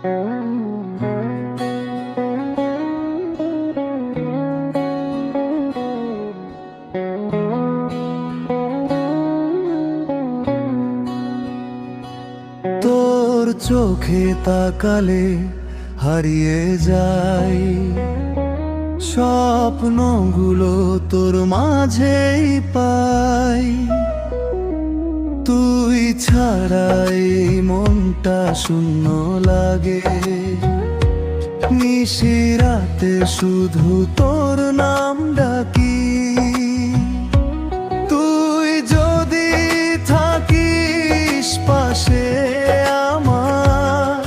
তোর চোখে তাকালে হারিয়ে যাই স্বপ্নগুলো, তোর মাঝেই পাই। তুই ছাড়াই মনটা শূন্য লাগে, নিশিরাতে শুধু তোর নাম ডাকি। তুই যদি থাকিস পাশে আমার,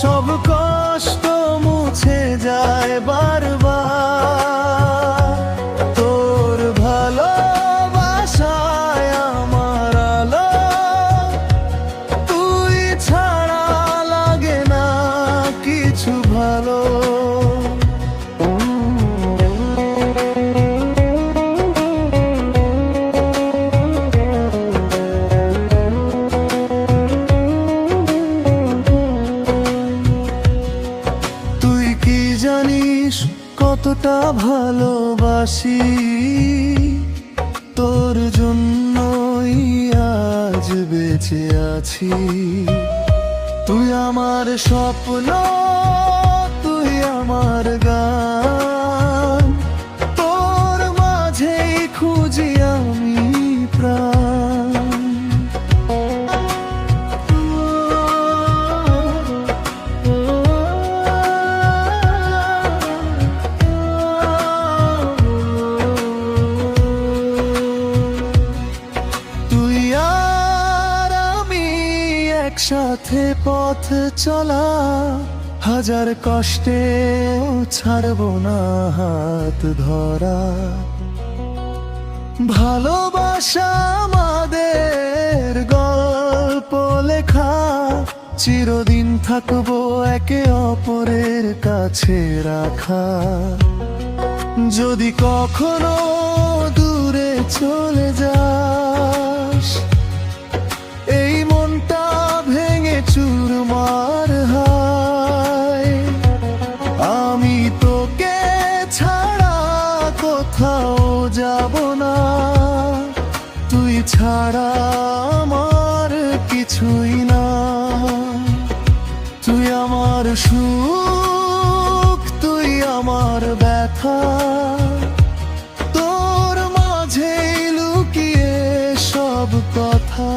সব কষ্ট মুছে যায় বারবার। তোর ভালোবাসায় আমার আলো, তুই ছাড়া লাগে না কিছু ভালো। জানিস কতটা ভালোবাসি, তোর জন্যই আজ বেঁচে আছি। তুই আমার স্বপ্ন, তুই আমার গান, তোর মাঝেই খুঁজি আমি প্রাণ। একসাথে পথ চলা, হাজার কষ্টেও ছাড়বো না হাত ধরা। ভালোবাসা আমাদের গল্প লেখা, চিরদিন থাকবো একে অপরের কাছে রাখা। যদি কখনো দূরে চলে যাস, এই মনটা ভেঙে চুরমার হয়। আমি তোকে ছাড়া কোথাও যাব না, তুই ছাড়া আমার কিছুই না। তুই আমার সুখ, তুই আমার ব্যথা, তোর মাঝেই লুকিয়ে সব কথা।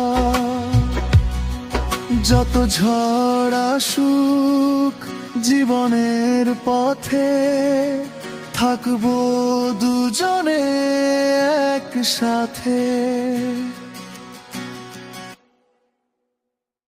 যত ঝড় আসুক জীবনের পথে, থাকবো দুজনে একসাথে।